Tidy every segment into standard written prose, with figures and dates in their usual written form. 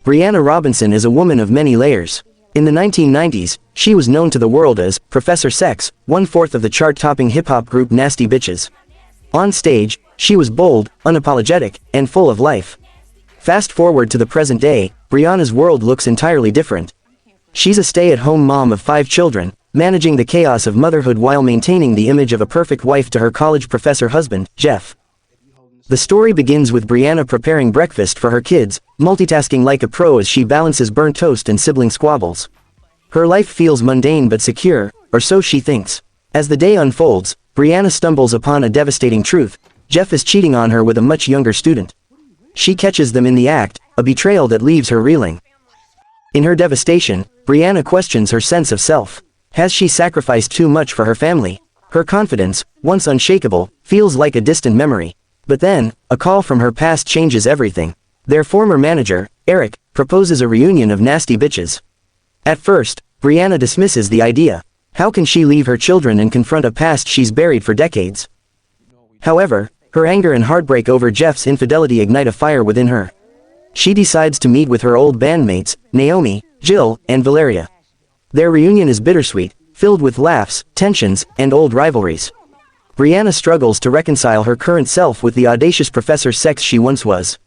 Brianna Robinson is a woman of many layers. In the 1990s, she was known to the world as Professor Sex, one-fourth of the chart-topping hip-hop group Nasty Bitches. On stage, she was bold, unapologetic, and full of life. Fast forward to the present day, Brianna's world looks entirely different. She's a stay-at-home mom of 5 children, managing the chaos of motherhood while maintaining the image of a perfect wife to her college professor husband, Jeff. The story begins with Brianna preparing breakfast for her kids, multitasking like a pro as she balances burnt toast and sibling squabbles. Her life feels mundane but secure, or so she thinks. As the day unfolds, Brianna stumbles upon a devastating truth: Jeff is cheating on her with a much younger student. She catches them in the act, a betrayal that leaves her reeling. In her devastation, Brianna questions her sense of self. Has she sacrificed too much for her family? Her confidence, once unshakable, feels like a distant memory. But then, a call from her past changes everything. Their former manager, Eric, proposes a reunion of Nasty Bitches. At first, Brianna dismisses the idea. How can she leave her children and confront a past she's buried for decades? However, her anger and heartbreak over Jeff's infidelity ignite a fire within her. She decides to meet with her old bandmates, Naomi, Jill, and Valeria. Their reunion is bittersweet, filled with laughs, tensions, and old rivalries. Brianna struggles to reconcile her current self with the audacious Professor Sex she once was.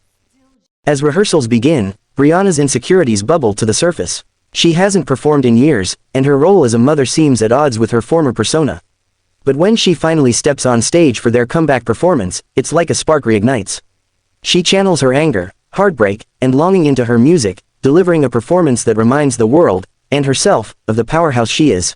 As rehearsals begin, Brianna's insecurities bubble to the surface. She hasn't performed in years, and her role as a mother seems at odds with her former persona. But when she finally steps on stage for their comeback performance, it's like a spark reignites. She channels her anger, heartbreak, and longing into her music, delivering a performance that reminds the world, and herself, of the powerhouse she is.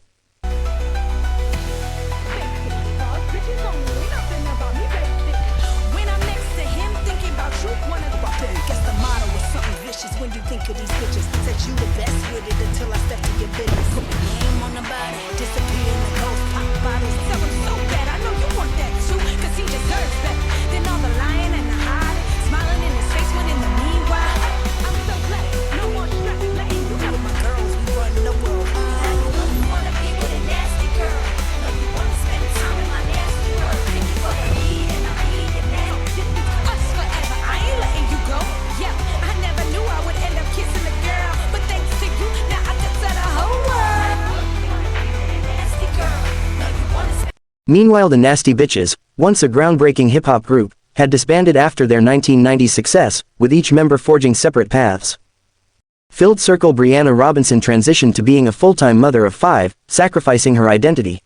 Meanwhile, the Nasty Bitches, once a groundbreaking hip-hop group, had disbanded after their 1990s success, with each member forging separate paths. Filled Circle Brianna Robinson transitioned to being a full-time mother of 5, sacrificing her identity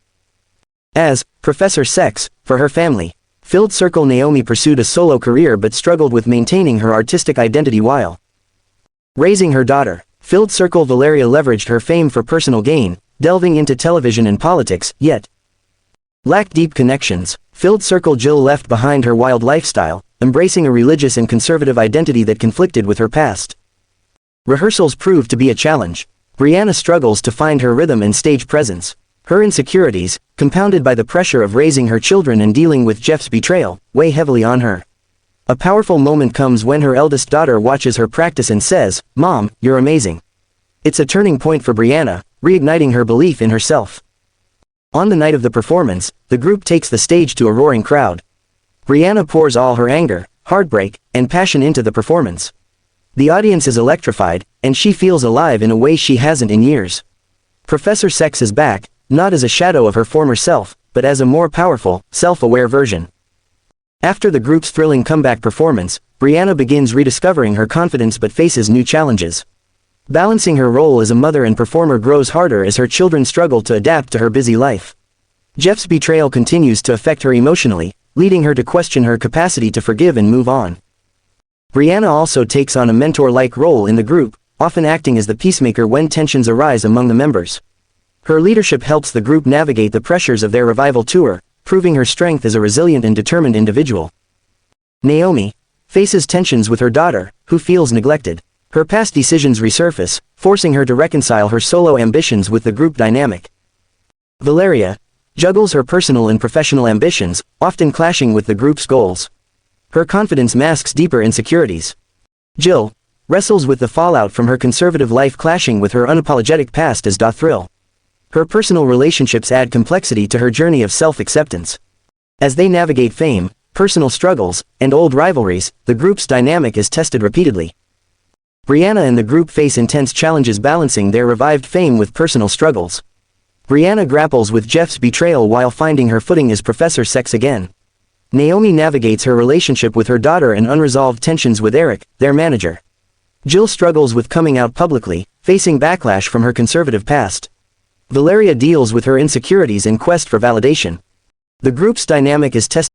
as Professor Sex for her family. Filled Circle Naomi pursued a solo career but struggled with maintaining her artistic identity while raising her daughter. Filled Circle Valeria leveraged her fame for personal gain, delving into television and politics, yet lacked deep connections. Filled Circle Jill left behind her wild lifestyle, embracing a religious and conservative identity that conflicted with her past. Rehearsals proved to be a challenge. Brianna struggles to find her rhythm and stage presence. Her insecurities, compounded by the pressure of raising her children and dealing with Jeff's betrayal, weigh heavily on her. A powerful moment comes when her eldest daughter watches her practice and says, "Mom, you're amazing." It's a turning point for Brianna, reigniting her belief in herself. On the night of the performance, the group takes the stage to a roaring crowd. Brianna pours all her anger, heartbreak, and passion into the performance. The audience is electrified, and she feels alive in a way she hasn't in years. Professor Sex is back, not as a shadow of her former self, but as a more powerful, self-aware version. After the group's thrilling comeback performance, Brianna begins rediscovering her confidence but faces new challenges. Balancing her role as a mother and performer grows harder as her children struggle to adapt to her busy life. Jeff's betrayal continues to affect her emotionally, leading her to question her capacity to forgive and move on. Brianna also takes on a mentor-like role in the group, often acting as the peacemaker when tensions arise among the members. Her leadership helps the group navigate the pressures of their revival tour, proving her strength as a resilient and determined individual. Naomi faces tensions with her daughter, who feels neglected. Her past decisions resurface, forcing her to reconcile her solo ambitions with the group dynamic. Valeria juggles her personal and professional ambitions, often clashing with the group's goals. Her confidence masks deeper insecurities. Jill wrestles with the fallout from her conservative life clashing with her unapologetic past as Dothrill. Her personal relationships add complexity to her journey of self-acceptance. As they navigate fame, personal struggles, and old rivalries, the group's dynamic is tested repeatedly. Brianna and the group face intense challenges balancing their revived fame with personal struggles. Brianna grapples with Jeff's betrayal while finding her footing as Professor Sex again. Naomi navigates her relationship with her daughter and unresolved tensions with Eric, their manager. Jill struggles with coming out publicly, facing backlash from her conservative past. Valeria deals with her insecurities and quest for validation. The group's dynamic is tested